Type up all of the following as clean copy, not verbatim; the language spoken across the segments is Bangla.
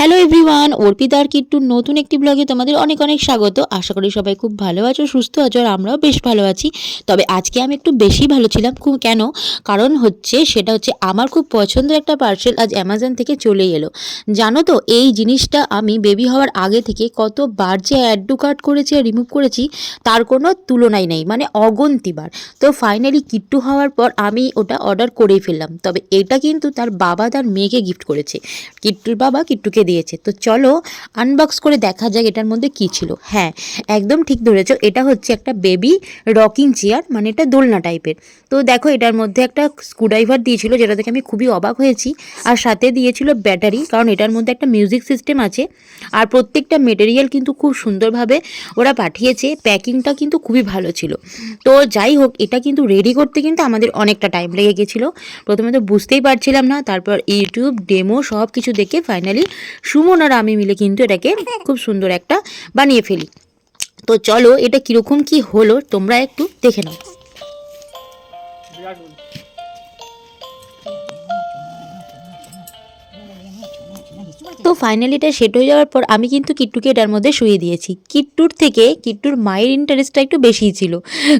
হ্যালো এভরিওয়ান, অর্পিতার কিট্টুর নতুন একটি ব্লগে তোমাদের অনেক অনেক স্বাগত। আশা করি সবাই খুব ভালো আছো, সুস্থ আছো, আর আমরাও বেশ ভালো আছি। তবে আজকে আমি একটু বেশি ভালো ছিলাম। কেন? কারণ সেটা হচ্ছে আমার খুব পছন্দের একটা পার্সেল আজ অ্যামাজন থেকে চলে এলো। জানো তো, এই জিনিসটা আমি বেবি হওয়ার আগে থেকে কতবার যে অ্যাড টু কার্ট করেছি আর রিমুভ করেছি তার কোনো তুলনাই নেই, মানে অগন্তিবার। তো ফাইনালি কিট্টু হওয়ার পর আমি ওটা অর্ডার করেই ফেললাম। তবে এটা কিন্তু তার বাবা তার মেয়েকে গিফট করেছে, কিট্টুর বাবা কিট্টুকে দিয়েছে। তো চলো আনবক্স করে দেখা যাক এটার মধ্যে কি ছিল। হ্যাঁ, একদম ঠিক ধরেছো, এটা হচ্ছে একটা বেবি রকিং চেয়ার, মানে এটা দোলনা টাইপের। তো দেখো, এটার মধ্যে একটা স্ক্রুড্রাইভার দিয়েছিল, যেটা থেকে আমি খুবই অবাক হয়েছি। আর সাথে দিয়েছিল ব্যাটারি, কারণ এটার মধ্যে একটা মিউজিক সিস্টেম আছে। আর প্রত্যেকটা মেটেরিয়াল কিন্তু খুব সুন্দরভাবে ওরা পাঠিয়েছে, প্যাকিংটা কিন্তু খুবই ভালো ছিল। তো যাই হোক, এটা কিন্তু রেডি করতে কিন্তু আমাদের অনেকটা টাইম লেগে গেছিলো। প্রথমে তো বুঝতেই পারছিলাম না, তারপর ইউটিউব ডেমো সব কিছু দেখে ফাইনালি সুমন আর আমি মিলে কিন্তু এটাকে খুব সুন্দর একটা বানিয়ে ফেলি। তো চলো, এটা কীরকম কি হলো তোমরা একটু দেখে নাও। তো ফাইনালি এটা সেট হয়ে যাওয়ার পর আমি কিন্তু কিট্টুকে এটার মধ্যে শুয়ে দিয়েছি। কিট্টুর থেকে কিট্টুর মায়ের ইন্টারেস্টটা একটু বেশিই ছিল,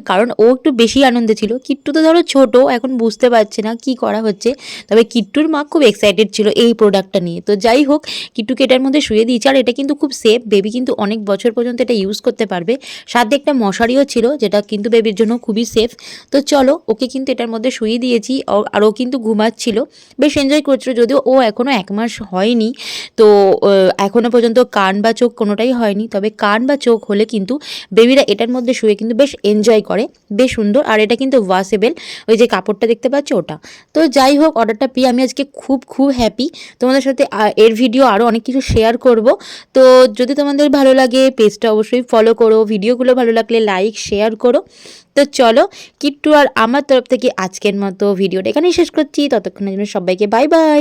কারণ ও একটু বেশি আনন্দে ছিল। কিট্টু তো ধরো ছোট, এখন বুঝতে পারছে না কি করা হচ্ছে। তবে কিট্টুর মা খুব এক্সাইটেড ছিল এই প্রোডাক্টটা নিয়ে। তো যাই হোক, কিট্টুকে এটার মধ্যে শুয়ে দিয়েছি। আর এটা কিন্তু খুব সেফ, বেবি কিন্তু অনেক বছর পর্যন্ত এটা ইউজ করতে পারবে। সাথে একটা মশারিও ছিল, যেটা কিন্তু বেবির জন্য খুবই সেফ। তো চলো, ওকে কিন্তু এটার মধ্যে শুয়ে দিয়েছি। আর ও কিন্তু ঘুমাচ্ছিল, বেশ এনজয় করছিল। যদিও ও এখনও 1 মাস হয়নি, তো এখনও পর্যন্ত কান বা চোখ কোনোটাই হয়নি। তবে কান বা চোখ হলে কিন্তু বেবিরা এটার মধ্যে শুয়ে কিন্তু বেশ এনজয় করে, বেশ সুন্দর। আর এটা কিন্তু ওয়াশেবল, ওই যে কাপড়টা দেখতে পাচ্ছ ওটা। তো যাই হোক, অর্ডারটা পেয়ে আমি আজকে খুব খুব হ্যাপি। তোমাদের সাথে এর ভিডিও আরও অনেক কিছু শেয়ার করব। তো যদি তোমাদের ভালো লাগে, পেজটা অবশ্যই ফলো করো, ভিডিওগুলো ভালো লাগলে লাইক শেয়ার করো। তো চলো, কিট্টু আর আমার তরফ থেকে আজকের মতো ভিডিওটা এখানেই শেষ করছি। ততক্ষণের জন্য সবাইকে বাই বাই।